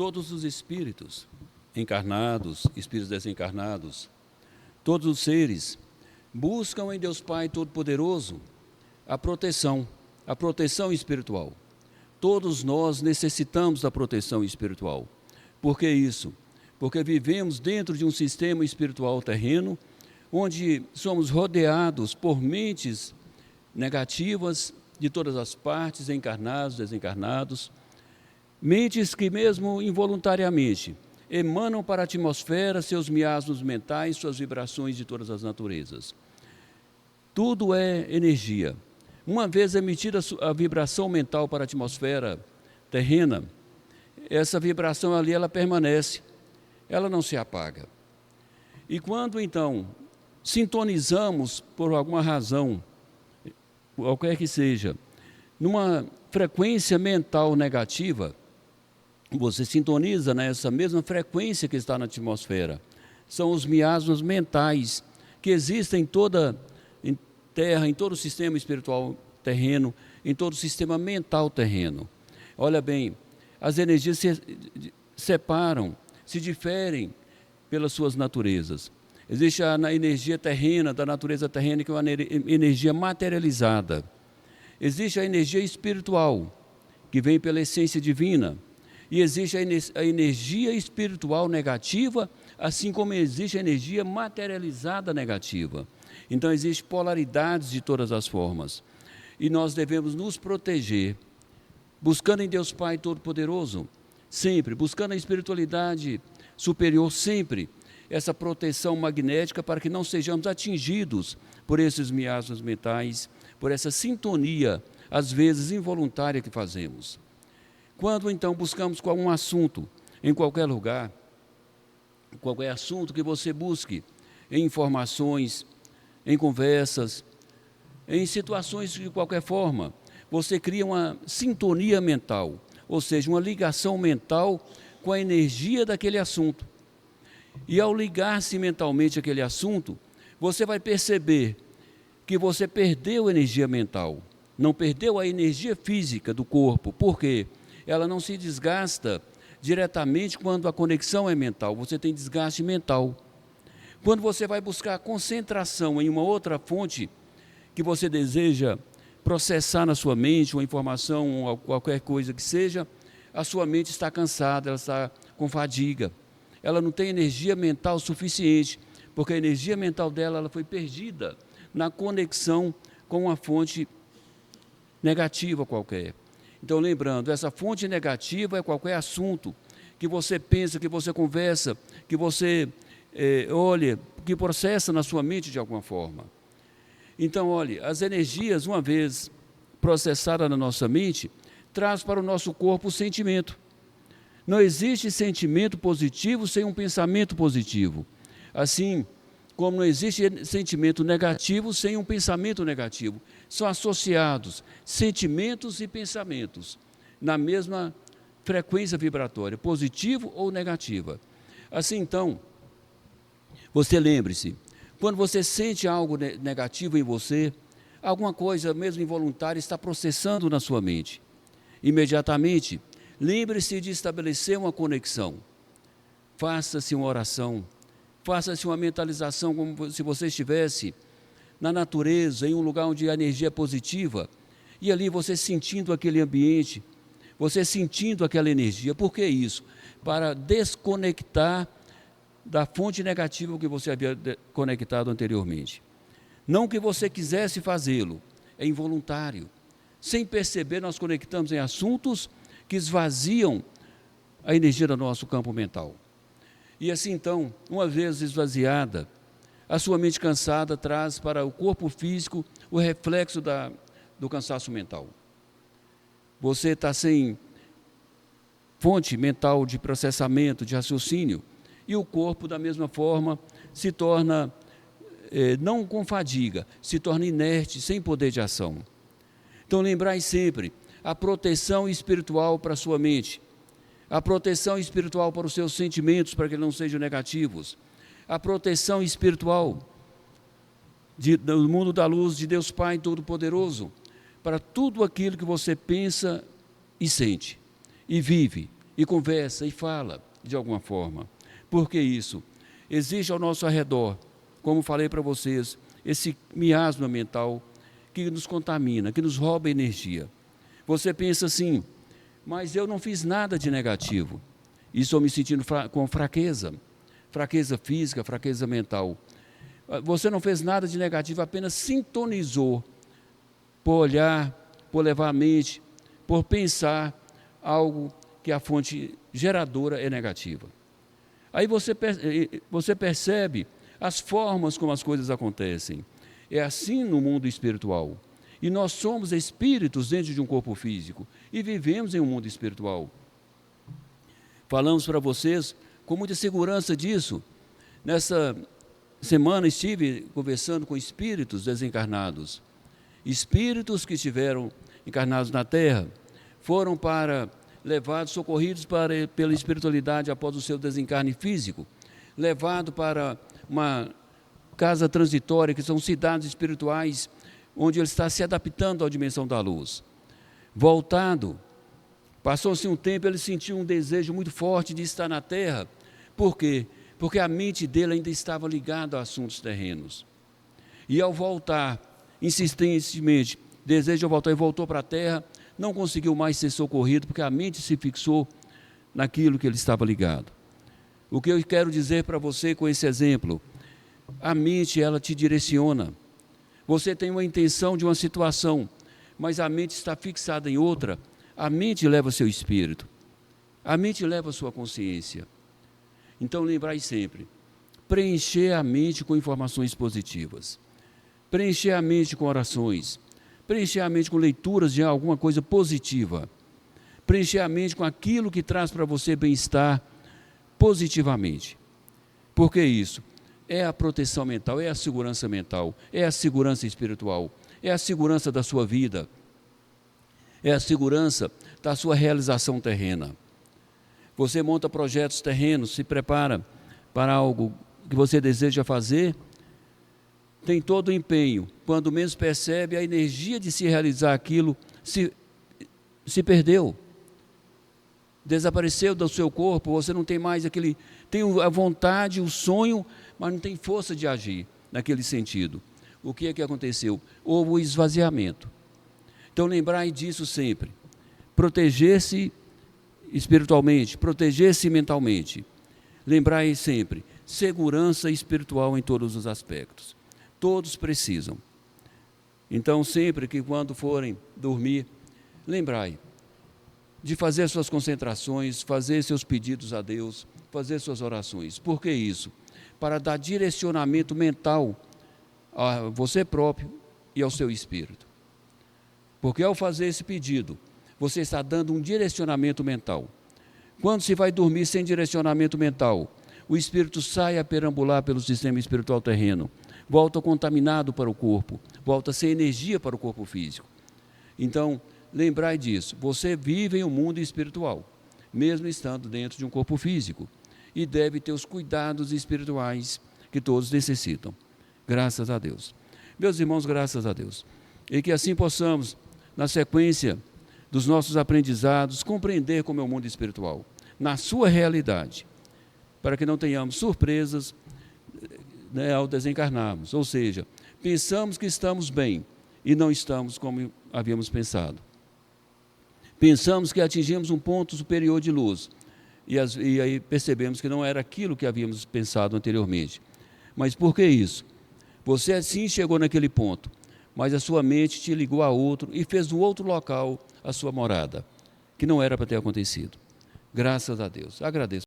todos os espíritos encarnados, espíritos desencarnados, todos os seres buscam em Deus Pai Todo-Poderoso a proteção espiritual. Todos nós necessitamos da proteção espiritual. Por que isso? Porque vivemos dentro de um sistema espiritual terreno, onde somos rodeados por mentes negativas de todas as partes, encarnados, desencarnados, mentes que mesmo involuntariamente emanam para a atmosfera seus miasmos mentais, suas vibrações de todas as naturezas. Tudo é energia. Uma vez emitida a vibração mental para a atmosfera terrena, essa vibração ali ela permanece, ela não se apaga. E quando então sintonizamos por alguma razão, qualquer que seja, numa frequência mental negativa, você sintoniza nessa mesma frequência que está na atmosfera. São os miasmas mentais que existem em toda Terra, em todo o sistema espiritual terreno, em todo o sistema mental terreno. Olha bem, as energias se separam, se diferem pelas suas naturezas. Existe a energia terrena, da natureza terrena, que é uma energia materializada. Existe a energia espiritual, que vem pela essência divina. E existe a energia espiritual negativa, assim como existe a energia materializada negativa. Então, existem polaridades de todas as formas. E nós devemos nos proteger, buscando em Deus Pai Todo-Poderoso, sempre, buscando a espiritualidade superior, sempre, essa proteção magnética para que não sejamos atingidos por esses miasmas mentais, por essa sintonia, às vezes involuntária, que fazemos. Quando, então, buscamos um assunto em qualquer lugar, qualquer assunto que você busque, em informações, em conversas, em situações de qualquer forma, você cria uma sintonia mental, ou seja, uma ligação mental com a energia daquele assunto. E ao ligar-se mentalmente àquele assunto, você vai perceber que você perdeu energia mental, não perdeu a energia física do corpo. Por quê? Ela não se desgasta diretamente quando a conexão é mental, você tem desgaste mental. Quando você vai buscar concentração em uma outra fonte que você deseja processar na sua mente, uma informação, ou qualquer coisa que seja, a sua mente está cansada, ela está com fadiga. Ela não tem energia mental suficiente, porque a energia mental dela ela foi perdida na conexão com uma fonte negativa qualquer. Então, lembrando, essa fonte negativa é qualquer assunto que você pensa, que você conversa, que você olha, que processa na sua mente de alguma forma. Então, olhe, as energias, uma vez processadas na nossa mente, traz para o nosso corpo o sentimento. Não existe sentimento positivo sem um pensamento positivo. Assim como não existe sentimento negativo sem um pensamento negativo. São associados sentimentos e pensamentos na mesma frequência vibratória, positivo ou negativa. Assim, então, você lembre-se, quando você sente algo negativo em você, alguma coisa, mesmo involuntária, está processando na sua mente. Imediatamente, lembre-se de estabelecer uma conexão. Faça-se uma oração, faça-se uma mentalização como se você estivesse na natureza, em um lugar onde a energia é positiva, e ali você sentindo aquele ambiente, você sentindo aquela energia. Por que isso? Para desconectar da fonte negativa que você havia conectado anteriormente. Não que você quisesse fazê-lo, é involuntário. Sem perceber, nós conectamos em assuntos que esvaziam a energia do nosso campo mental. E assim, então, uma vez esvaziada, a sua mente cansada traz para o corpo físico o reflexo do cansaço mental. Você está sem fonte mental de processamento, de raciocínio, e o corpo, da mesma forma, se torna, não com fadiga, se torna inerte, sem poder de ação. Então, lembrai sempre a proteção espiritual para a sua mente, a proteção espiritual para os seus sentimentos, para que não sejam negativos, a proteção espiritual do mundo da luz de Deus Pai Todo-Poderoso, para tudo aquilo que você pensa e sente, e vive, e conversa e fala de alguma forma. Por que isso? Existe ao nosso redor, como falei para vocês, esse miasma mental que nos contamina, que nos rouba energia. Você pensa assim, mas eu não fiz nada de negativo. E estou me sentindo com fraqueza física, fraqueza mental. Você não fez nada de negativo, apenas sintonizou por olhar, por levar a mente, por pensar algo que a fonte geradora é negativa. Aí você percebe as formas como as coisas acontecem. É assim no mundo espiritual. E nós somos espíritos dentro de um corpo físico e vivemos em um mundo espiritual. Falamos para vocês com muita segurança disso. Nessa semana estive conversando com espíritos desencarnados. Espíritos que estiveram encarnados na Terra foram levados, socorridos pela espiritualidade após o seu desencarne físico, levados para uma casa transitória, que são cidades espirituais, onde ele está se adaptando à dimensão da luz. Voltado, passou-se um tempo, ele sentiu um desejo muito forte de estar na Terra. Por quê? Porque a mente dele ainda estava ligada a assuntos terrenos. E ao voltar, insistentemente, desejou voltar e voltou para a Terra, não conseguiu mais ser socorrido, porque a mente se fixou naquilo que ele estava ligado. O que eu quero dizer para você com esse exemplo, a mente, ela te direciona. Você tem uma intenção de uma situação, mas a mente está fixada em outra, a mente leva seu espírito, a mente leva sua consciência. Então, lembrai sempre, preencher a mente com informações positivas, preencher a mente com orações, preencher a mente com leituras de alguma coisa positiva, preencher a mente com aquilo que traz para você bem-estar positivamente. Por que isso? É a proteção mental, é a segurança mental, é a segurança espiritual, é a segurança da sua vida, é a segurança da sua realização terrena. Você monta projetos terrenos, se prepara para algo que você deseja fazer, tem todo o empenho. Quando menos percebe, a energia de se realizar aquilo se perdeu. Desapareceu do seu corpo, você não tem mais aquele... Tem a vontade, o sonho, mas não tem força de agir naquele sentido. O que é que aconteceu? Houve o esvaziamento. Então, lembrai disso sempre. Proteger-se espiritualmente, proteger-se mentalmente. Lembrai sempre, segurança espiritual em todos os aspectos. Todos precisam. Então, sempre que quando forem dormir, lembrai de fazer suas concentrações, fazer seus pedidos a Deus, fazer suas orações. Por que isso? Para dar direcionamento mental a você próprio e ao seu espírito. Porque ao fazer esse pedido, você está dando um direcionamento mental. Quando se vai dormir sem direcionamento mental, o espírito sai a perambular pelo sistema espiritual terreno, volta contaminado para o corpo, volta sem energia para o corpo físico. Então, lembrai disso, você vive em um mundo espiritual, mesmo estando dentro de um corpo físico, e deve ter os cuidados espirituais que todos necessitam. Graças a Deus. Meus irmãos, graças a Deus. E que assim possamos, na sequência dos nossos aprendizados, compreender como é o mundo espiritual, na sua realidade, para que não tenhamos surpresas, ao desencarnarmos. Ou seja, pensamos que estamos bem e não estamos como havíamos pensado. Pensamos que atingimos um ponto superior de luz e aí percebemos que não era aquilo que havíamos pensado anteriormente. Mas por que isso? Você sim chegou naquele ponto, mas a sua mente te ligou a outro e fez do outro local a sua morada, que não era para ter acontecido. Graças a Deus. Agradeço.